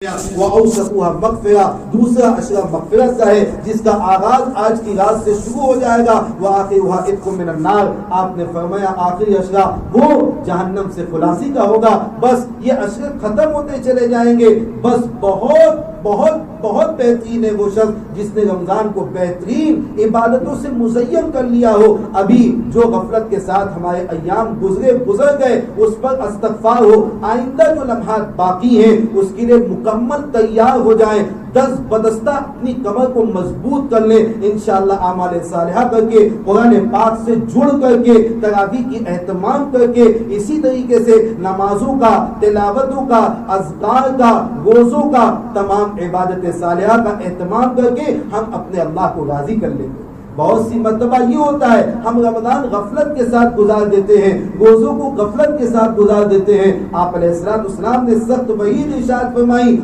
وَأَوْسَطُهَا مَغْفِرَةٌ دوسرا اشرا مغفرت کا ہے جس کا آغاز آج کی رات سے شروع ہو جائے گا. وَآخِرُهَا عِتْقٌ مِّنَ النَّارِ آپ نے فرمایا آخری اشرا وہ جہنم سے خلاصی کا ہوگا. بس یہ اشرے ختم ہوتے چلے جائیں گے. بس بہت بہت بہت بہترین ہے وہ شخص جس نے رمضان کو بہترین عبادتوں سے مزین کر لیا ہو. ابھی جو غفلت کے ساتھ ہمارے ایام گزر گئے اس پر استغفار ہو. آئندہ جو لمحات باقی ہیں اس کے لیے مکمل تیار ہو جائیں. دست بدستہ اپنی کمر کو مضبوط کر لیں. انشاءاللہ اعمال صالحہ کر کے قرآن پاک سے جڑ کر کے تراویح کی اہتمام کر کے اسی طریقے سے نمازوں کا، تلاوتوں کا، اذکار کا، روزوں کا، تمام عبادت صالحہ کا اہتمام کر کے ہم اپنے اللہ کو راضی کر لیں گے. بہت سی مرتبہ یہ ہوتا ہے ہم رمضان غفلت کے ساتھ گزار دیتے ہیں، روزوں کو غفلت کے ساتھ گزار دیتے ہیں. آپ علیہ السلام نے سخت وعید ارشاد فرمائی.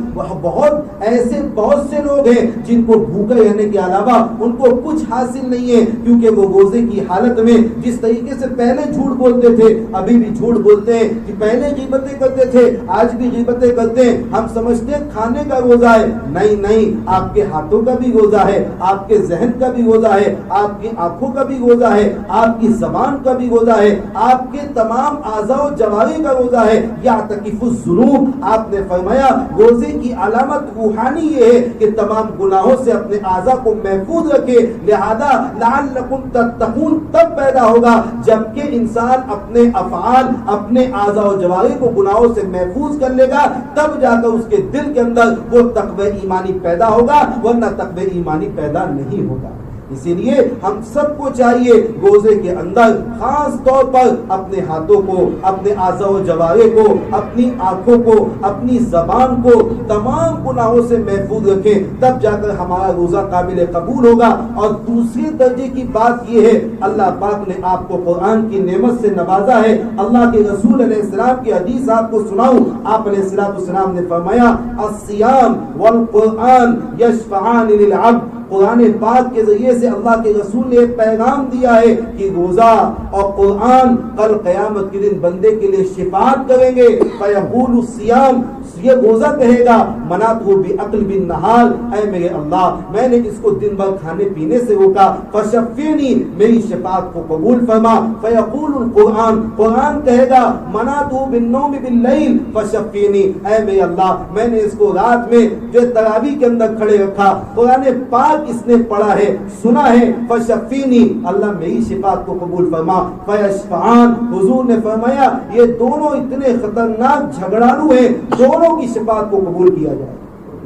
بہت سے لوگ ہیں جن کو بھوکے رہنے کے علاوہ ان کو کچھ حاصل نہیں ہے، کیونکہ وہ روزے کی حالت میں جس طریقے سے پہلے جھوٹ بولتے تھے ابھی بھی جھوٹ بولتے ہیں، کہ پہلے غیبتیں کرتے تھے آج بھی غیبتیں کرتے ہیں. ہم سمجھتے ہیں کھانے کا روزہ ہے. نہیں، آپ کے ہاتھوں کا بھی روزہ ہے، آپ کے ذہن کا بھی روزہ ہے، آپ کی آنکھوں کا بھی روزہ ہے، آپ کی زبان کا بھی روزہ ہے، آپ کے تمام اعضاء و جوارح کا روزہ ہے. یعتکف الذنوب آپ نے فرمایا روزے کی علامت روحانی یہ ہے کہ تمام گناہوں سے اپنے اعضاء کو محفوظ رکھے. لہذا لعلکم تتقون تب پیدا ہوگا جبکہ انسان اپنے افعال، اپنے اعضاء و جوارح کو گناہوں سے محفوظ کر لے گا، تب جا کر اس کے دل کے اندر وہ تقوی ایمانی پیدا ہوگا، ورنہ تقوی ایمانی پیدا نہیں ہوگا. اسی لیے ہم سب کو چاہیے روزے کے اندر خاص طور پر اپنے ہاتھوں کو، اپنے اعضاء و جوارح کو، اپنی آنکھوں کو، اپنی زبان کو تمام گناہوں سے محفوظ رکھیں. تب جا کر ہمارا روزہ قابل قبول ہوگا. اور دوسرے درجے کی بات یہ ہے اللہ پاک نے آپ کو قرآن کی نعمت سے نوازا ہے. اللہ کے رسول علیہ السلام کی حدیث آپ کو سناؤں. آپ علیہ السلام نے فرمایا الصیام والقرآن یشفعان للعبد. قرآن پاک کے ذریعے سے اللہ کے رسول نے ایک پیغام دیا ہے کہ روزہ اور قرآن کل قیامت کے دن بندے کے لیے شفاعت کریں گے. فیقول الصیام یہ روزہ کہے گا منعته بعقل بالنہار اے میرے اللہ میں نے اس کو دن بھر کھانے پینے سے روکا، فشفینی میری شفاعت کو قبول فرما. فیقول القرآن قرآن کہے گا منعته بالنوم باللیل فشفینی اے میرے اللہ میں نے اس کو رات میں جو تراویح کے اندر کھڑے رکھا، قرآن پاک اس نے پڑھا ہے سنا ہے، فشفینی اللہ میری شفاعت کو قبول فرما. فیشفعان حضور نے فرمایا یہ دونوں اتنے خطرناک جھگڑالو ہیں، دونوں کی شفاعت کو قبول کیا جائے.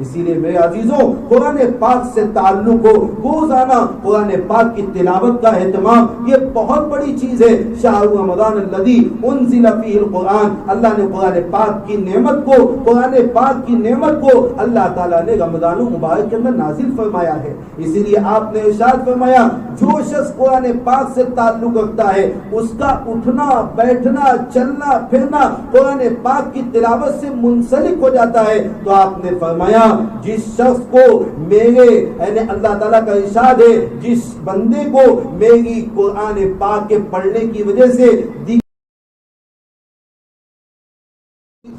اسی لیے میرے عزیزوں قرآن پاک سے تعلق ہو، روزانہ قرآن پاک کی تلاوت کا اہتمام یہ بہت بڑی چیز ہے. شہر رمضان الذی انزل فیہ القرآن اللہ نے قرآن پاک کی نعمت کو اللہ تعالیٰ نے رمضان المبارک کے اندر نازل فرمایا ہے. اسی لیے آپ نے ارشاد فرمایا جو شخص قرآن پاک سے تعلق رکھتا ہے اس کا اٹھنا بیٹھنا چلنا پھرنا قرآن پاک کی تلاوت سے منسلک ہو جاتا ہے. تو آپ نے فرمایا جس شخص کو میرے یعنی اللہ تعالیٰ کا ارشاد ہے جس بندے کو میری قرآن پاک کے پڑھنے کی وجہ سے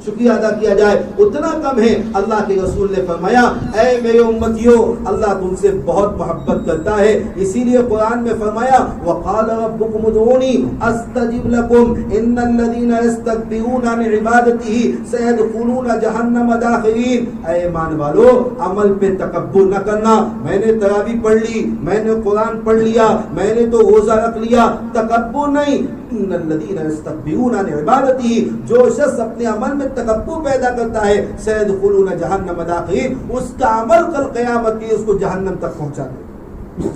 شکریہ ادا کیا جائے اتنا کم ہے. اللہ کے رسول نے فرمایا اے میرے امتیوں اللہ تم سے بہت محبت کرتا ہے. اسی لیے قرآن میں فرمایا وقال ربکم ادعونی استجب لکم ان الذین یستکبرون عن عبادتہ سیدخلون جہنم داخرین. اے ایمان والو عمل پہ تکبر نہ کرنا. میں نے تراویح پڑھ لی، میں نے قرآن پڑھ لیا، میں نے تو روزہ رکھ لیا، تکبر نہیں. ان الذین یستکبرون عن عبادتہ جو شخص اپنے عمل میں تکبر پیدا کرتا ہے سیدخلون جہنم داخرین اس کا عمل کل قیامت کی اس کو جہنم تک پہنچا دے.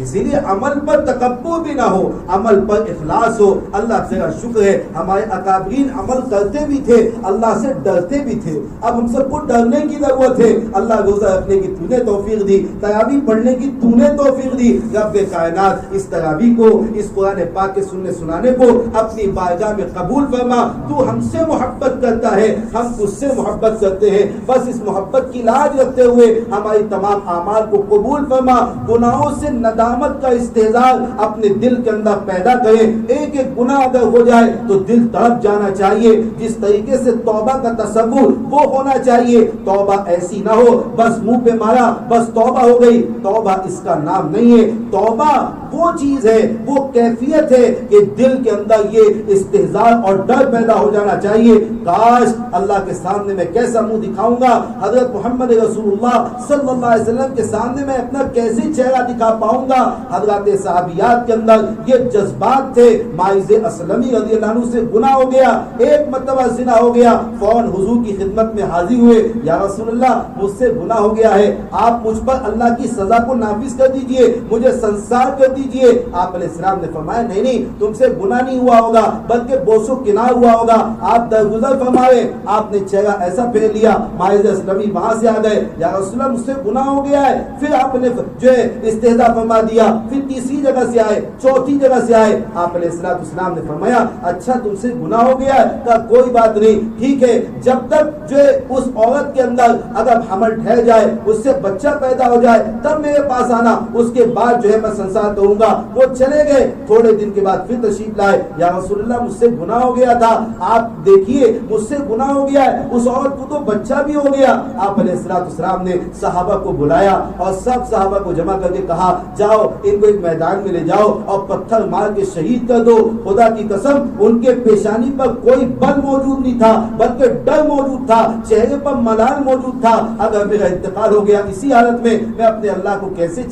اسی لیے عمل پر تکبر بھی نہ ہو، عمل پر اخلاص ہو. اللہ سے شکر ہے ہمارے اکابرین عمل کرتے بھی تھے، اللہ سے ڈرتے بھی تھے. اب ہم سب کو ڈرنے کی ضرورت ہے. اللہ روزہ رکھنے کی تو نے توفیق دی، تراویح پڑھنے کی تو نے توفیق دی. رب کائنات اس تراویح کو، اس قرآن پاک کے سننے سنانے کو اپنی بارگاہ میں قبول فرما. تو ہم سے محبت کرتا ہے، ہم اس سے محبت کرتے ہیں. بس اس محبت کی لاج رکھتے ہوئے ہماری تمام اعمال کو قبول فرما، گناہوں سے ندامت کا استحضار اپنے دل کے اندر پیدا کریں. ایک ایک گناہ اگر ہو جائے تو دل تڑپ جانا چاہیے. جس طریقے سے توبہ کا تصور وہ ہونا چاہیے. توبہ ایسی نہ ہو بس منہ پہ مارا بس توبہ ہو گئی. توبہ اس کا نام نہیں ہے. توبہ وہ چیز ہے, وہ کیفیت ہے کہ دل کے اندر یہ استحضار اور ڈر پیدا ہو جانا چاہیے. کاش اللہ کے سامنے میں کیسا منہ دکھاؤں گا, حضرت محمد رسول اللہ صلی اللہ علیہ وسلم کے سامنے میں اپنا کیسے چہرہ دکھا پاؤں گا. حضرات صحابیات کے اندر یہ جذبات تھے. ماعز اسلمی رضی اللہ عنہ سے گناہ ہو گیا, ایک مرتبہ زنا ہو گیا, فوراً حضور کی خدمت میں حاضر ہوئے. یا رسول اللہ مجھ سے گناہ ہو گیا ہے, آپ مجھ پر اللہ کی سزا کو نافذ کر دیجئے, مجھے سنسار کر دیجئے. آپ علیہ السلام نے فرمایا نہیں نہیں, تم سے گناہ نہیں ہوا ہوگا بلکہ بوس و کنار ہوا ہوگا. آپ درگزر فرمائے, آپ نے چہرہ ایسا پھیر لیا, ماعز اسلمی وہاں سے آ گئے, یا رسول اللہ مجھ سے گناہ ہو گیا ہے. پھر آپ نے جو ہے استہزاء فرما دیا, پھر تیسری جگہ سے آئے, چوتھی جگہ سے آئے. آپ علیہ السلام نے فرمایا اچھا تم سے گناہ ہو گیا ہے, کہا کوئی بات نہیں, ٹھیک ہے, جب تک جو ہے اس عورت کے اندر اگر حمل ٹھہر جائے, اس سے بچہ پیدا ہو جائے, تب میرے پاس آنا, اس کے بعد جو ہے میں سنسار کروں گا. وہ چلے گئے, تھوڑے دن کے بعد پھر تشریف لائے, یا رسول اللہ مجھ سے گناہ ہو گیا تھا, آپ دیکھیے مجھ سے گناہ ہو گیا ہے, اس عورت کو تو بچہ بھی ہو گیا. آپ علیہ السلام نے صحابہ کو بلایا اور سب صحابہ کو جمع کر کے کہا جاؤ ان کو ایک میدان میں لے جاؤ اور پتھر مار کے شہید کر دو. خدا کی قسم ان کے پیشانی پر کوئی بل موجود نہیں تھا بلکہ ڈر موجود تھا, چہرے پر ملال موجود تھا. اگر میرا انتقال ہو گیا اسی حالت میں اپنے اللہ کو کیسے